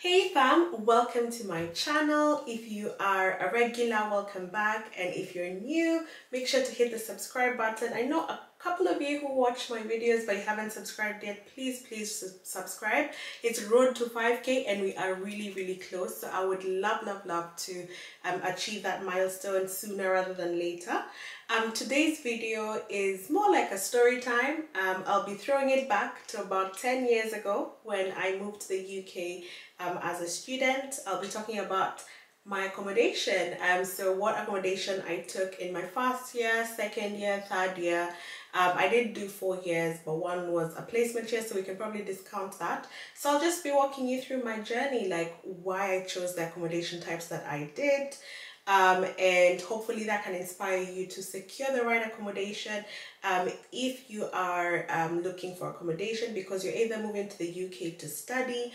Hey fam, welcome to my channel. If you are a regular, welcome back, and if you're new, make sure to hit the subscribe button. I know a couple of you who watch my videos but you haven't subscribed yet. Please subscribe. It's road to 5k and we are really close, so I would love to achieve that milestone sooner rather than later. Today's video is more like a story time. I'll be throwing it back to about 10 years ago when I moved to the UK as a student. I'll be talking about my accommodation. So what accommodation I took in my first year, second year, third year. I did do 4 years, but one was a placement year, so we can probably discount that. So I'll just be walking you through my journey, like why I chose the accommodation types that I did. And hopefully that can inspire you to secure the right accommodation if you are looking for accommodation because you're either moving to the UK to study,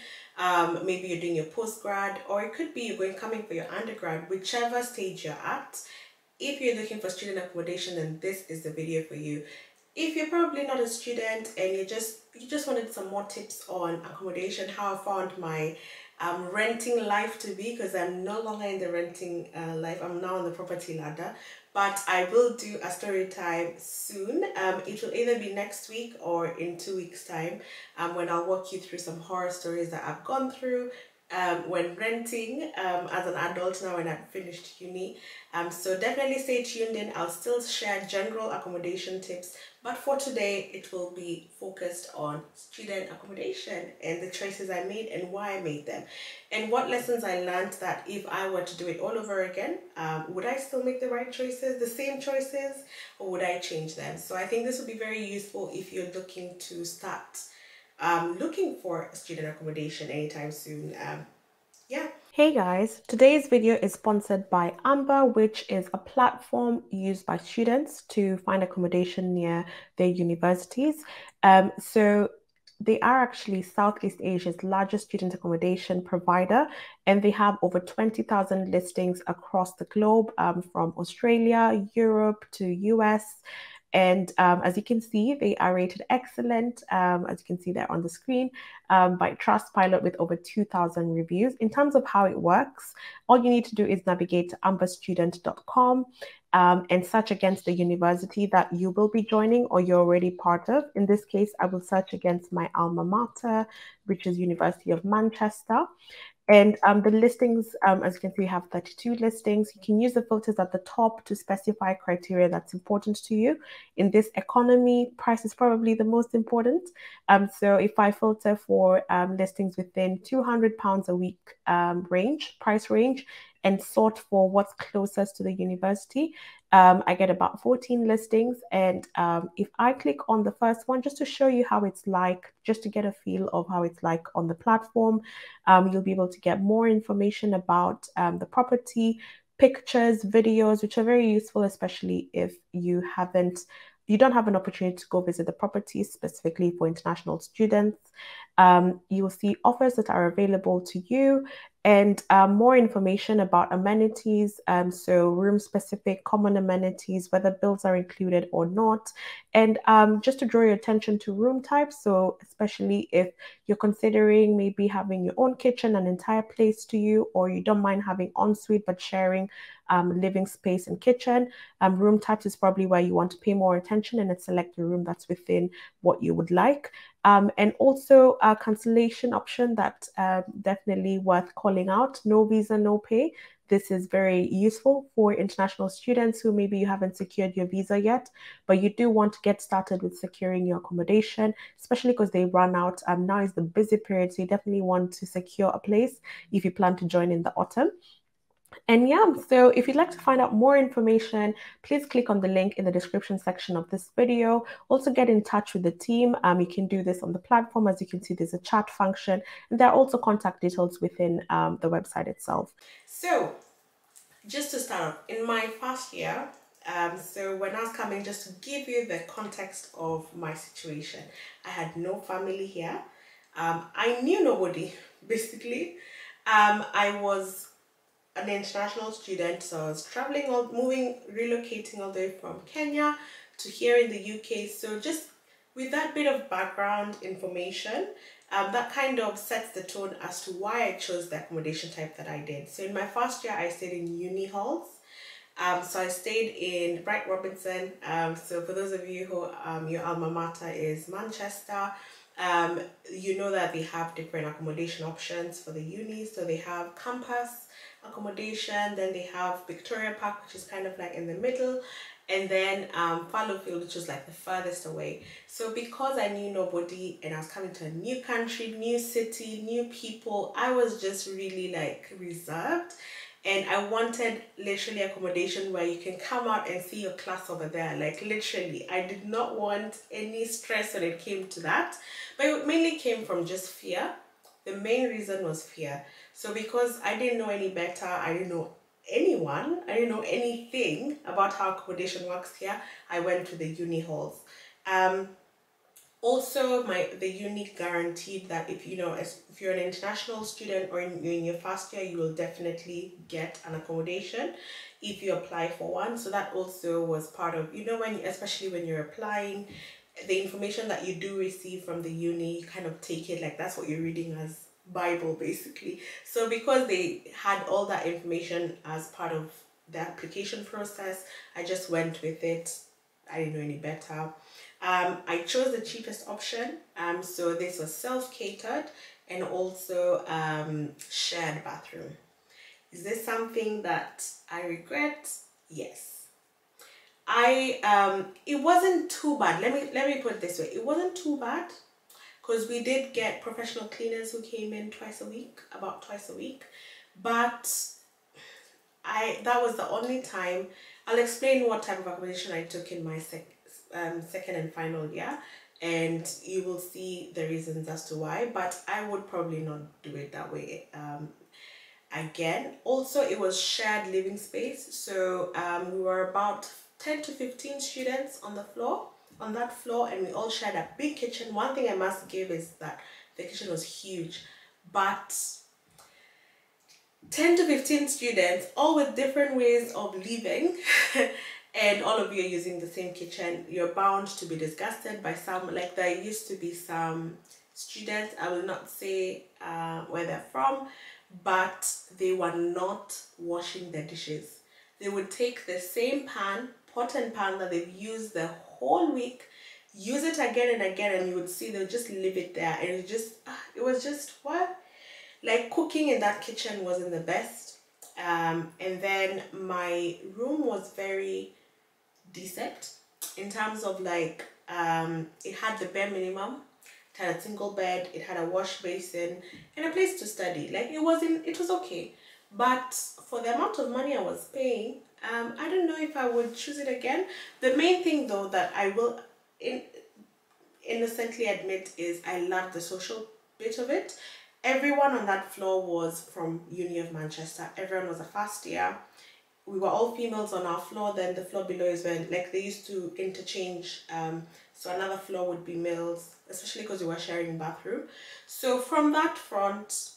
maybe you're doing your postgrad, or it could be you're coming for your undergrad, whichever stage you're at. If you're looking for student accommodation, then this is the video for you. If you're probably not a student and you just wanted some more tips on accommodation, how I found my renting life to be, because I'm no longer in the renting life, I'm now on the property ladder. But I will do a story time soon. It will either be next week or in 2 weeks time, when I'll walk you through some horror stories that I've gone through when renting as an adult now when I've finished uni. So definitely stay tuned in. I'll still share general accommodation tips, but for today it will be focused on student accommodation and the choices I made and why I made them and what lessons I learned that if I were to do it all over again, would I still make the right choices, the same choices, or would I change them? So I think this would be very useful if you're looking to start looking for student accommodation anytime soon. Yeah. Hey guys, today's video is sponsored by Amber, which is a platform used by students to find accommodation near their universities. So they are actually Southeast Asia's largest student accommodation provider, and they have over 20,000 listings across the globe, from Australia, Europe to US. And as you can see, they are rated excellent, as you can see there on the screen, by Trustpilot with over 2,000 reviews. In terms of how it works, all you need to do is navigate to amberstudent.com and search against the university that you will be joining or you're already part of. In this case, I will search against my alma mater, which is University of Manchester. And the listings, as you can see, we have 32 listings. You can use the filters at the top to specify criteria that's important to you. In this economy, price is probably the most important. So if I filter for listings within £200 a week price range, and sort for what's closest to the university, I get about 14 listings. And if I click on the first one, just to show you how it's like, just to get a feel of how it's like on the platform, you'll be able to get more information about the property, pictures, videos, which are very useful, especially if you don't have an opportunity to go visit the property, specifically for international students. You will see offers that are available to you and more information about amenities, so room-specific common amenities, whether bills are included or not, and just to draw your attention to room types. So especially if you're considering maybe having your own kitchen, an entire place to you, or you don't mind having ensuite but sharing living space and kitchen, room types is probably where you want to pay more attention and select a room that's within what you would like. And also a cancellation option that definitely worth calling out. No visa, no pay. This is very useful for international students who maybe you haven't secured your visa yet, but you do want to get started with securing your accommodation, especially because they run out. Now is the busy period, so you definitely want to secure a place if you plan to join in the autumn. And yeah, so if you'd like to find out more information, please click on the link in the description section of this video. Also get in touch with the team. You can do this on the platform. As you can see, there's a chat function, and there are also contact details within the website itself. So just to start off, in my first year, so when I was coming, just to give you the context of my situation, I had no family here. I knew nobody, basically. I was an international student, so I was traveling, relocating all the way from Kenya to here in the UK. So just with that bit of background information, that kind of sets the tone as to why I chose the accommodation type that I did. So in my first year, I stayed in uni halls. So I stayed in Bright Robinson. So for those of you who your alma mater is Manchester, you know that they have different accommodation options for the uni. So they have campus accommodation, then they have Victoria Park, which is kind of like in the middle, and then Fallowfield, which was like the furthest away. So because I knew nobody and I was coming to a new country, new city, new people, I was just really like reserved. And I wanted literally accommodation where you can come out and see your class over there. Like literally, I did not want any stress when it came to that. But it mainly came from just fear. The main reason was fear. So because I didn't know any better, I didn't know anyone, I didn't know anything about how accommodation works here, I went to the uni halls. Also, the uni guaranteed that if if you're an international student or you're in your first year, you will definitely get an accommodation if you apply for one. So that also was part of, especially when you're applying, the information that you do receive from the uni, you kind of take it like that's what you're reading as Bible basically. So because they had all that information as part of the application process, I just went with it. I didn't know any better. I chose the cheapest option. So this was self-catered and also shared bathroom. Is this something that I regret? Yes. It wasn't too bad. Let me put it this way. It wasn't too bad because we did get professional cleaners who came in about twice a week. But that was the only time. I'll explain what type of accommodation I took in my second and final year, and you will see the reasons as to why, but I would probably not do it that way again. Also, it was shared living space, so we were about 10 to 15 students on that floor, and we all shared a big kitchen. One thing I must give is that the kitchen was huge, but 10 to 15 students, all with different ways of living, and all of you are using the same kitchen, you're bound to be disgusted by some. Like there used to be some students, I will not say where they're from, but they were not washing their dishes. They would take the same pot and pan that they've used the whole week, use it again and again, and you would see they'll just leave it there, and it was just what? Like cooking in that kitchen wasn't the best. And then my room was very decent in terms of like it had the bare minimum. It had a single bed, it had a wash basin and a place to study. Like it was okay, but for the amount of money I was paying, I don't know if I would choose it again. The main thing though that I will innocently admit is I love the social bit of it. Everyone on that floor was from Uni of Manchester. Everyone was a first year. We were all females on our floor. Then the floor below is when like they used to interchange. So another floor would be males, especially because we were sharing a bathroom. So from that front,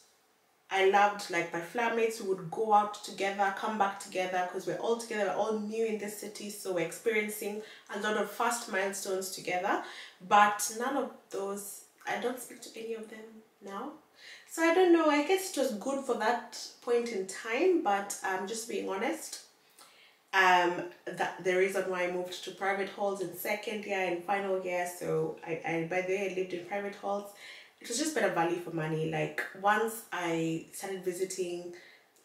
I loved like my flatmates who would go out together, come back together, because we're all together, we're all new in this city, so we're experiencing a lot of fast milestones together. But none of those, I don't speak to any of them now. So I don't know, I guess it was good for that point in time, but just being honest, that the reason why I moved to private halls in second year and final year, so I by the way I lived in private halls, it was just better value for money. Like once I started visiting,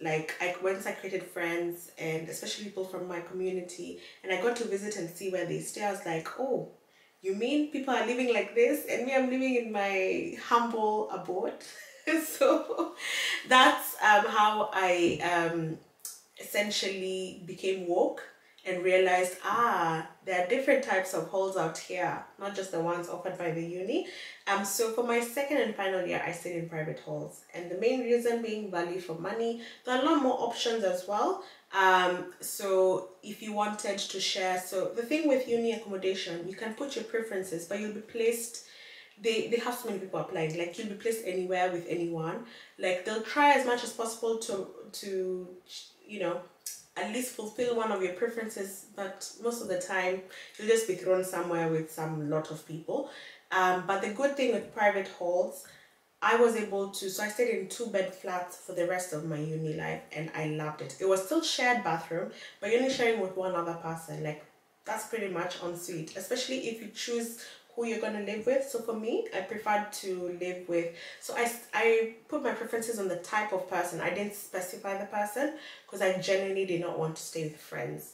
like once I created friends and especially people from my community, and I got to visit and see where they stay, I was like, oh, you mean people are living like this and me, I'm living in my humble abode. So that's how I essentially became woke and realized, there are different types of halls out here, not just the ones offered by the uni. So for my second and final year, I stayed in private halls, and the main reason being value for money. There are a lot more options as well. So if you wanted to share, so the thing with uni accommodation, you can put your preferences, but you'll be placed, they have so many people applying, like you'll be placed anywhere with anyone. Like they'll try as much as possible to at least fulfill one of your preferences, but most of the time you'll just be thrown somewhere with some lot of people. But the good thing with private halls, I was able to, so I stayed in 2-bed flats for the rest of my uni life, and I loved it. It was still shared bathroom, but you're only sharing with one other person. Like, that's pretty much en suite, especially if you choose who you're going to live with. So for me, I preferred to live with, so I put my preferences on the type of person. I didn't specify the person because I genuinely did not want to stay with friends.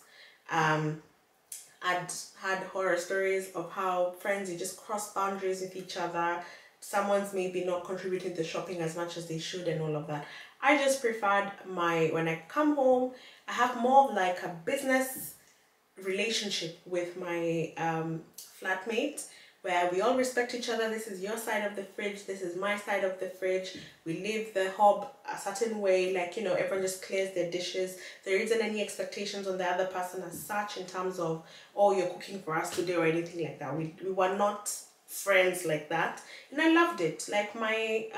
I'd had horror stories of how friends, you just cross boundaries with each other. Someone's maybe not contributing to shopping as much as they should and all of that. I just preferred when I come home, I have more of like a business relationship with my flatmate, where we all respect each other. This is your side of the fridge, this is my side of the fridge. We leave the hob a certain way, like, you know, everyone just clears their dishes. There isn't any expectations on the other person as such in terms of, oh, you're cooking for us today or anything like that. We were not friends like that, and I loved it. Like my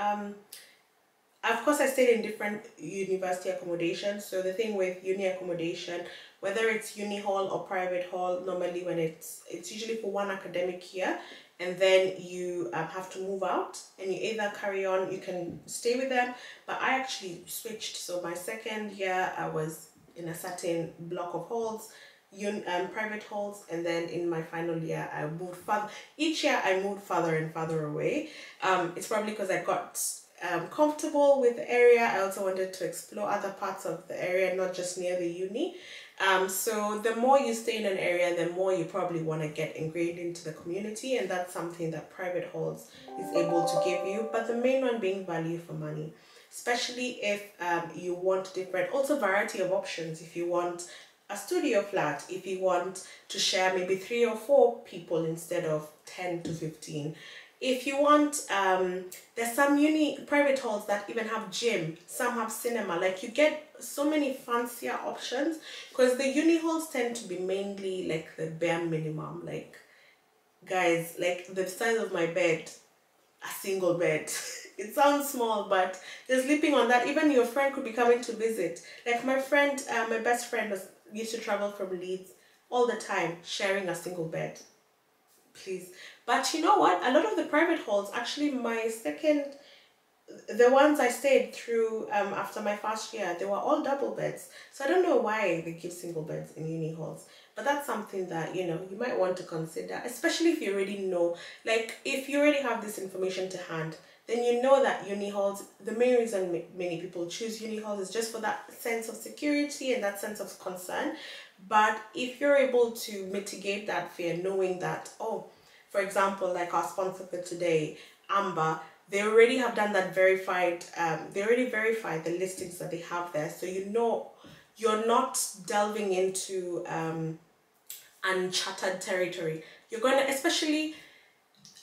of course I stayed in different university accommodations. So the thing with uni accommodation, whether it's uni hall or private hall, normally when it's usually for one academic year, and then you have to move out, and you either carry on, you can stay with them. But I actually switched. So my second year I was in a certain block of halls, private halls, and then in my final year I moved further. Each year I moved further and further away. It's probably because I got comfortable with the area. I also wanted to explore other parts of the area, not just near the uni. So the more you stay in an area, the more you probably want to get ingrained into the community, and that's something that private halls is able to give you. But the main one being value for money, especially if you want different, also variety of options. If you want a studio flat, if you want to share maybe 3 or 4 people instead of 10 to 15. If you want, there's some private halls that even have gym, some have cinema. Like, you get so many fancier options, because the uni halls tend to be mainly like the bare minimum. Like, guys, like the size of my bed, a single bed. It sounds small, but you're sleeping on that. Even your friend could be coming to visit. Like my friend, my best friend used to travel from Leeds all the time, sharing a single bed. Please. But you know what? A lot of the private halls, actually the ones I stayed through after my first year, they were all double beds. So I don't know why they give single beds in uni halls. But that's something that, you know, you might want to consider, especially if you already know, like if you already have this information to hand, then you know that uni halls, the main reason many people choose uni halls is just for that sense of security and that sense of concern. But if you're able to mitigate that fear, knowing that, oh, for example, like our sponsor for today, Amber, they already have done that verified, they already verified the listings that they have there. So you know you're not delving into uncharted territory. You're going to, especially,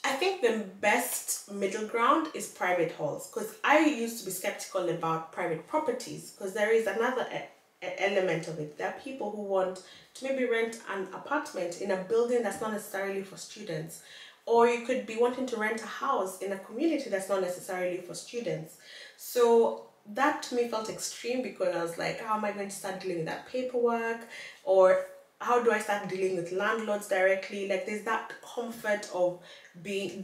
I think the best middle ground is private halls, because I used to be skeptical about private properties, because there is another element of it. There are people who want to maybe rent an apartment in a building that's not necessarily for students, or you could be wanting to rent a house in a community that's not necessarily for students. So that to me felt extreme, because I was like, how am I going to start dealing with that paperwork, or how do I start dealing with landlords directly? Like, there's that comfort of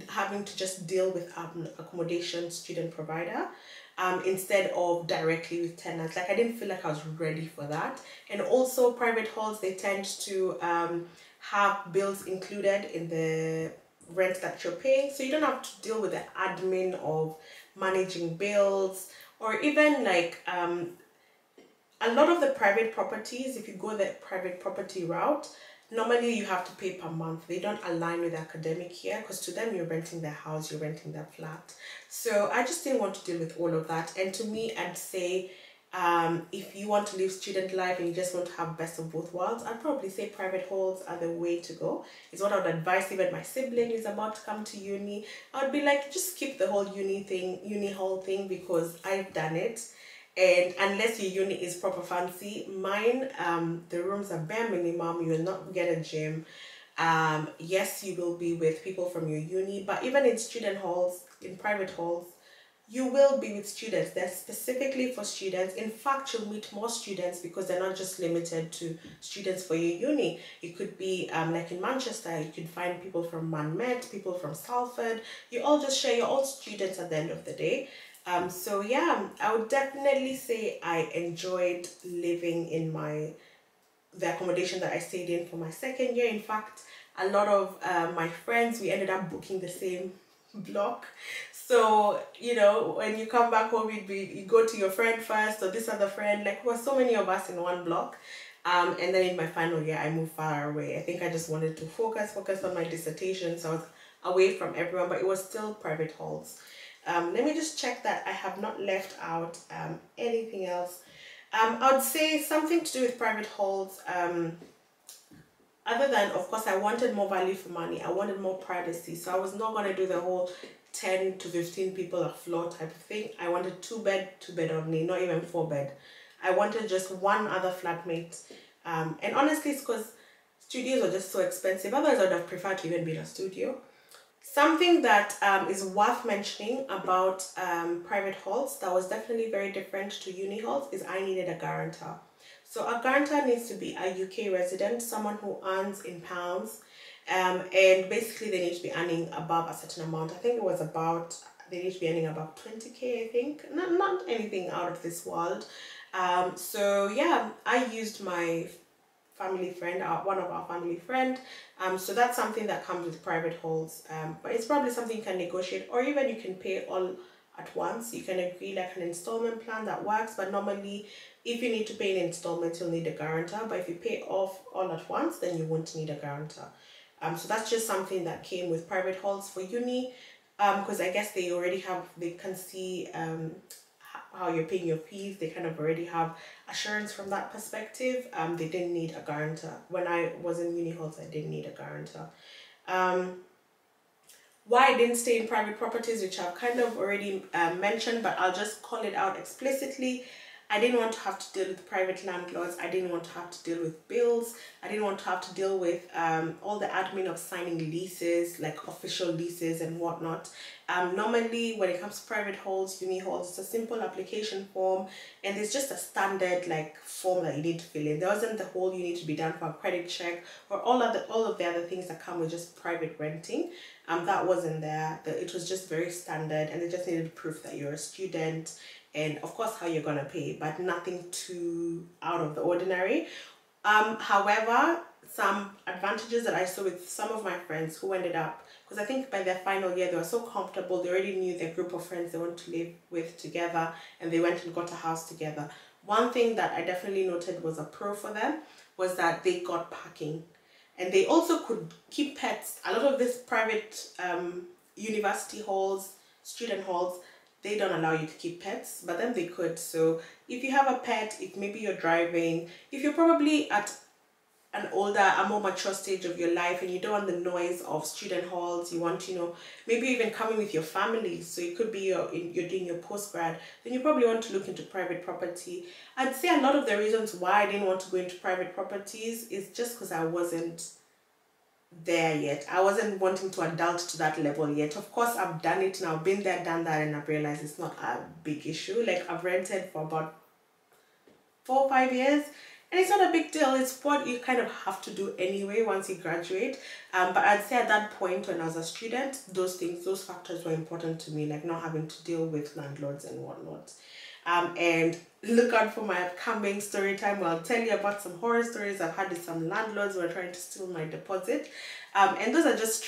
having to just deal with accommodation student provider instead of directly with tenants. Like, I didn't feel like I was ready for that. And also private halls, they tend to have bills included in the rent that you're paying, so you don't have to deal with the admin of managing bills, or even like a lot of the private properties, if you go the private property route, normally you have to pay per month. They don't align with the academic year, because to them you're renting their house, you're renting their flat. So I just didn't want to deal with all of that. And to me, I'd say if you want to live student life and you just want to have best of both worlds, I'd probably say private halls are the way to go. It's what I would advise. Even my sibling is about to come to uni, I would be like, just skip the whole uni hall thing, because I've done it. And unless your uni is proper fancy, mine, the rooms are bare minimum. You will not get a gym. Yes, you will be with people from your uni, but even in student halls, in private halls, you will be with students. They're specifically for students. In fact, you'll meet more students because they're not just limited to students for your uni. It could be like in Manchester, you could find people from Manmet, people from Salford. You all just share, you're all students at the end of the day. So yeah, I would definitely say I enjoyed living in the accommodation that I stayed in for my second year. In fact, a lot of my friends, we ended up booking the same block. So, you know, when you come back home, you go to your friend first or this other friend. Like, there were so many of us in one block. And then in my final year, I moved far away. I think I just wanted to focus on my dissertation. So I was away from everyone, but it was still private halls. Let me just check that I have not left out anything else. I would say something to do with private halls. Other than, of course, I wanted more value for money. I wanted more privacy. So I was not going to do the whole 10 to 15 people a floor type of thing. I wanted two bed only, not even 4-bed. I wanted just one other flatmate. And honestly, it's because studios are just so expensive. Otherwise, I would have preferred to even be in a studio. Something that is worth mentioning about private halls that was definitely very different to uni halls is I needed a guarantor. So a guarantor needs to be a UK resident, someone who earns in pounds, and basically they need to be earning above a certain amount. I think it was about, they need to be earning about 20k, I think. Not anything out of this world. So yeah, I used my family friend, one of our family friend. So that's something that comes with private halls. But it's probably something you can negotiate, or even you can pay all at once. You can agree like an installment plan that works, but normally if you need to pay in installments, you'll need a guarantor. But if you pay off all at once, then you won't need a guarantor. So that's just something that came with private halls for uni, because I guess they can see how you're paying your fees. They kind of already have assurance from that perspective. They didn't need a guarantor. When I was in uni halls, I didn't need a guarantor. Why I didn't stay in private properties, which I've kind of already mentioned, but I'll just call it out explicitly. I didn't want to have to deal with private landlords. I didn't want to have to deal with bills. I didn't want to have to deal with all the admin of signing leases, like official leases and whatnot. Normally, when it comes to private halls, uni halls, it's a simple application form, and there's just a standard like form that you need to fill in. There wasn't the whole you need to be done for a credit check or all of the other things that come with just private renting. That wasn't there. It was just very standard, and they just needed proof that you're a student and of course how you're gonna pay, but nothing too out of the ordinary. However, some advantages that I saw with some of my friends who ended up, because I think by their final year they were so comfortable, they already knew their group of friends they want to live with together, and they went and got a house together. One thing that I definitely noted was a pro for them was that they got parking, and they also could keep pets. A lot of these private university halls, student halls, they don't allow you to keep pets, but then they could. So if you have a pet, if maybe you're driving, if you're probably at a more mature stage of your life and you don't want the noise of student halls, you want, maybe even coming with your family. So it could be you're doing your postgrad, then you probably want to look into private property. I'd say a lot of the reasons why I didn't want to go into private properties is just because I wasn't there yet. I wasn't wanting to adult to that level yet. Of course, I've done it now, been there, done that, and I've realized it's not a big issue. Like, I've rented for about 4 or 5 years, and it's not a big deal. It's what you kind of have to do anyway once you graduate. But I'd say at that point when I was a student, those factors were important to me, like not having to deal with landlords and whatnot. And look out for my upcoming story time where I'll tell you about some horror stories I've had with some landlords who are trying to steal my deposit. And those are just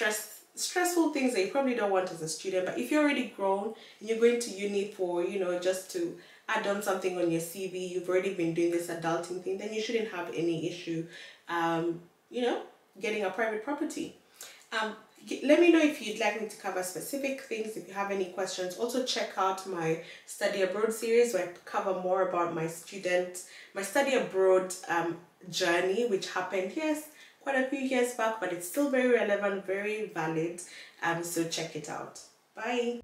stressful things that you probably don't want as a student. But if you're already grown and you're going to uni for, just to add on something on your CV, you've already been doing this adulting thing, then you shouldn't have any issue, getting a private property. Let me know if you'd like me to cover specific things, if you have any questions. Also check out my study abroad series where I cover more about my study abroad journey, which happened, yes, quite a few years back, but it's still very relevant, very valid. So check it out. Bye.